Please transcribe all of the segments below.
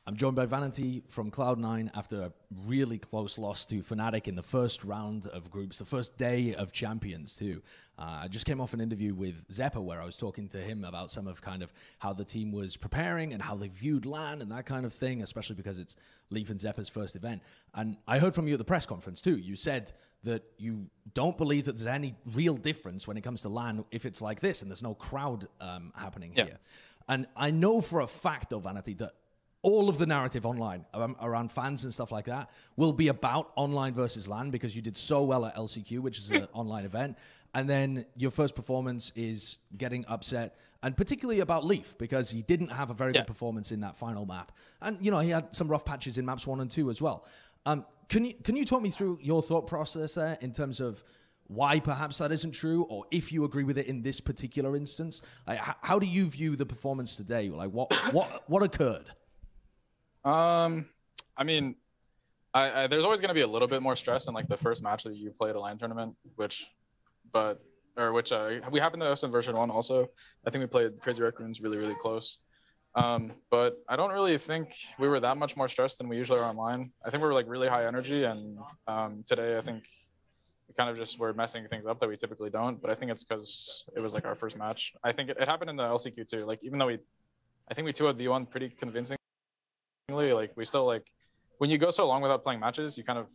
I'm joined by Vanity from Cloud9 after a really close loss to Fnatic in the first round of groups, the first day of Champions too. I just came off an interview with Zeppa where I was talking to him about some of kind of how the team was preparing and how they viewed LAN and that kind of thing, especially because it's Leaf and Zeppa's first event. And I heard from you at the press conference too. You said that you don't believe that there's any real difference when it comes to LAN if it's like this and there's no crowd happening here. And I know for a fact, though, Vanity, that all of the narrative online around fans and stuff like that will be about online versus LAN because you did so well at LCQ, which is an online event. And then your first performance is getting upset, and particularly about Leaf because he didn't have a very good performance in that final map. And, you know, he had some rough patches in maps 1 and 2 as well. Can you talk me through your thought process there in terms of why perhaps that isn't true, or if you agree with it in this particular instance? Like, how do you view the performance today? Like, what occurred? I mean, there's always going to be a little bit more stress in like the first match that you play at a LAN tournament, which we happened to us in version 1 also. I think we played Crazy Raccoons really close. But I don't really think we were that much more stressed than we usually are online. I think we were like really high energy, and today I think we kind of just were messing things up that we typically don't. But I think it's because it was like our first match. I think it happened in the LCQ too. Like even though I think we 2-0'd V1 pretty convincingly. Like we still like when you go so long without playing matches, you kind of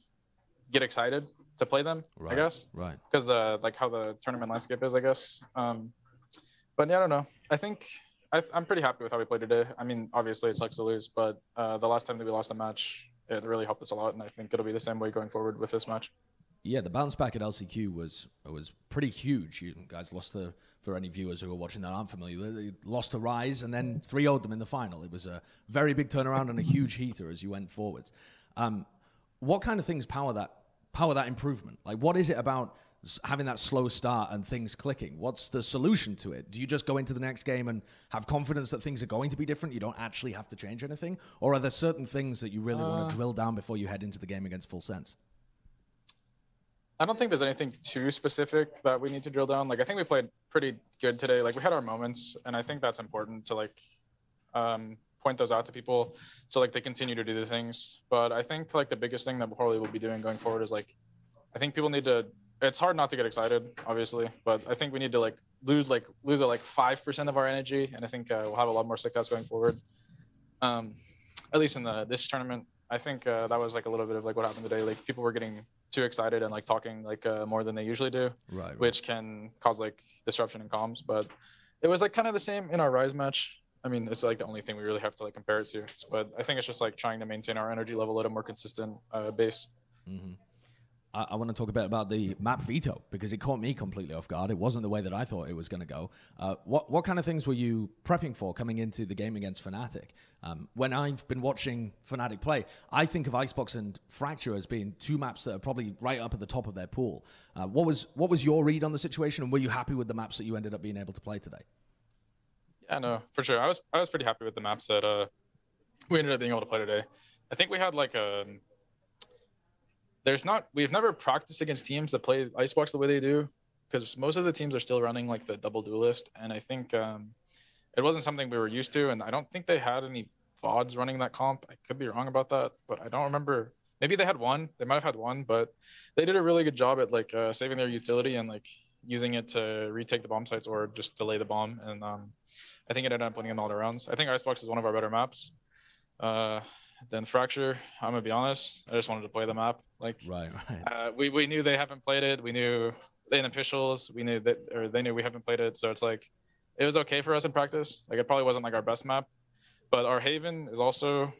get excited to play them, I guess. Right. Because the like how the tournament landscape is, I guess. But yeah, I don't know. I think I'm pretty happy with how we played today. I mean, obviously it sucks to lose, but the last time that we lost a match, it really helped us a lot, and I think it'll be the same way going forward with this match. Yeah, the bounce back at LCQ was pretty huge. You guys lost for any viewers who are watching that aren't familiar, they lost to Rise and then 3-0'd them in the final. It was a very big turnaround and a huge heater as you went forwards. What kind of things power that improvement? Like, what is it about having that slow start and things clicking? What's the solution to it? Do you just go into the next game and have confidence that things are going to be different? You don't actually have to change anything? Or are there certain things that you really want to drill down before you head into the game against Full Sense? I don't think there's anything too specific that we need to drill down. Like, I think we played pretty good today. Like, we had our moments, and I think that's important to, like, point those out to people so, like, they continue to do the things. But I think, like, the biggest thing that probably we'll be doing going forward is, like, I think people need to – it's hard not to get excited, obviously, but I think we need to, like, lose at, like, 5% of our energy, and I think we'll have a lot more success going forward. At least in this tournament, I think that was, like, a little bit of, like, what happened today. Like, people were getting – too excited and like talking like more than they usually do, right. Which can cause like disruption in comms. But it was like kind of the same in our Rise match. I mean, it's like the only thing we really have to like compare it to. But I think it's just like trying to maintain our energy level at a more consistent base. Mm-hmm. I want to talk a bit about the map veto because it caught me completely off guard. It wasn't the way that I thought it was going to go. What kind of things were you prepping for coming into the game against Fnatic? When I've been watching Fnatic play, I think of Icebox and Fracture as being two maps that are probably right up at the top of their pool. What was your read on the situation, and were you happy with the maps that you ended up being able to play today? Yeah, no, for sure. I was pretty happy with the maps that we ended up being able to play today. I think we had like a... we've never practiced against teams that play Icebox the way they do, because most of the teams are still running like the double duelist, and I think it wasn't something we were used to, and I don't think they had any VODs running that comp. I could be wrong about that, but I don't remember. Maybe they had one. They might have had one, but they did a really good job at like saving their utility and like using it to retake the bomb sites or just delay the bomb, and I think it ended up winning in all the rounds. I think Icebox is one of our better maps. Then Fracture, I'm gonna be honest, I just wanted to play the map. Like, right. We knew they haven't played it. We knew in officials, we knew that, or they knew we haven't played it. So it's like, it was okay for us in practice. Like, it probably wasn't like our best map, but our Haven is also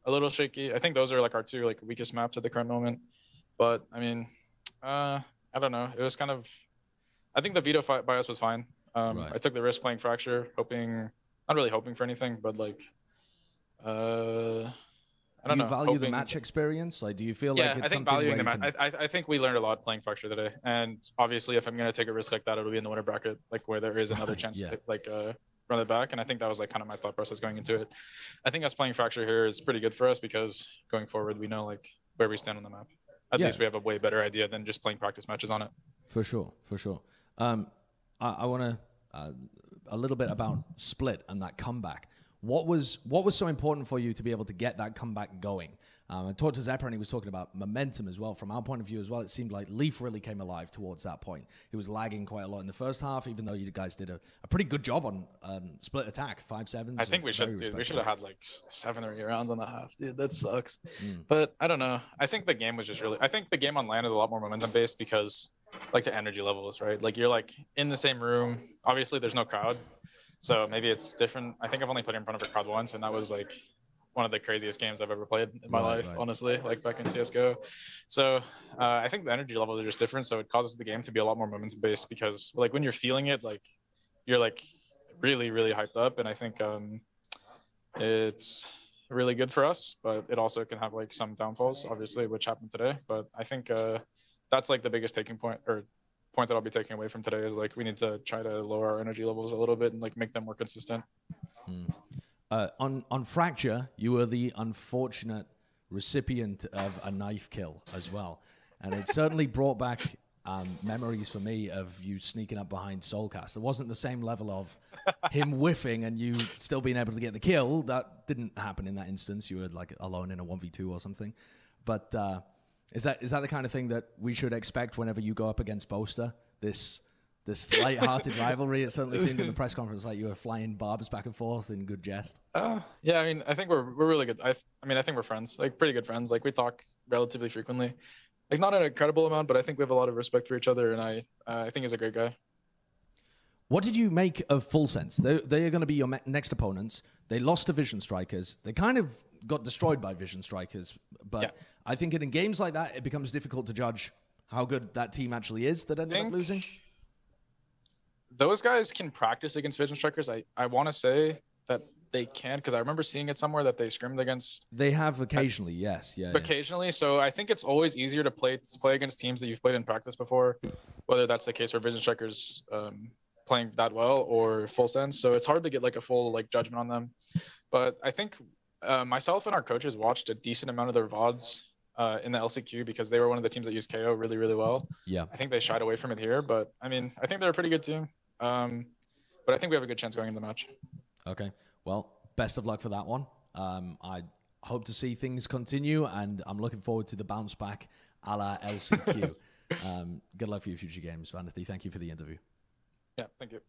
a little shaky. I think those are like our two like weakest maps at the current moment. But I mean, I don't know. It was kind of, I think the veto fight by us was fine. Right. I took the risk playing Fracture, not really hoping for anything, but like, do you value the match experience? Like, do you feel like it's I think something valuing the match. I think we learned a lot playing Fracture today, and obviously, if I'm gonna take a risk like that, it'll be in the winner bracket, like where there is another chance to like run it back. And I think that was like kind of my thought process going into it. I think us playing Fracture here is pretty good for us because going forward, we know like where we stand on the map. At least we have a way better idea than just playing practice matches on it. For sure, for sure. I want to a little bit about Split and that comeback. What was so important for you to be able to get that comeback going? I talked to Zephyr, and he was talking about momentum as well. From our point of view as well, it seemed like Leaf really came alive towards that point. He was lagging quite a lot in the first half, even though you guys did a pretty good job on split attack, 5-7s. I think we should have had like 7 or 8 rounds on the half, dude. That sucks. But I don't know. I think the game was just really. I think the game on LAN is a lot more momentum based because like the energy levels, right? Like you're like in the same room. Obviously, there's no crowd, so maybe it's different. I think I've only played in front of a crowd once, and that was like one of the craziest games I've ever played in my life, honestly, like back in CSGO. So I think the energy levels are just different. So it causes the game to be a lot more momentum based because like when you're feeling it, like you're like really, really hyped up. And I think it's really good for us, but it also can have like some downfalls, obviously, which happened today. But I think that's like the biggest taking point or point that I'll be taking away from today is like we need to try to lower our energy levels a little bit and like make them more consistent. On Fracture, you were the unfortunate recipient of a knife kill as well. And it certainly brought back memories for me of you sneaking up behind Soulcast. It wasn't the same level of him whiffing and you still being able to get the kill. That didn't happen in that instance. You were like alone in a 1v2 or something. But is that the kind of thing that we should expect whenever you go up against Boaster? This light-hearted rivalry. It certainly seemed in the press conference like you were flying barbs back and forth in good jest. Yeah, I mean, I think we're really good. I think we're friends, like pretty good friends. Like we talk relatively frequently, like not an incredible amount, but I think we have a lot of respect for each other, and I think he's a great guy. What did you make of Full Sense? They are going to be your next opponents. They lost to Vision Strikers. They kind of got destroyed by Vision Strikers, but yeah. I think in games like that, it becomes difficult to judge how good that team actually is that ended up losing. Those guys can practice against Vision Strikers. I want to say that they can because I remember seeing it somewhere that they scrimmed against. They have occasionally, yes. Yeah. Occasionally. So I think it's always easier to play against teams that you've played in practice before, whether that's the case for Vision Strikers playing that well or Full Sense. So it's hard to get like a full like judgment on them. But I think myself and our coaches watched a decent amount of their VODs in the LCQ because they were one of the teams that used KO really, really well. Yeah. I think they shied away from it here, but I mean, I think they're a pretty good team. But I think we have a good chance going into the match. Okay. Well, best of luck for that one. I hope to see things continue, and I'm looking forward to the bounce back a la LCQ. Good luck for your future games, Vanity. Thank you for the interview. Yeah, thank you.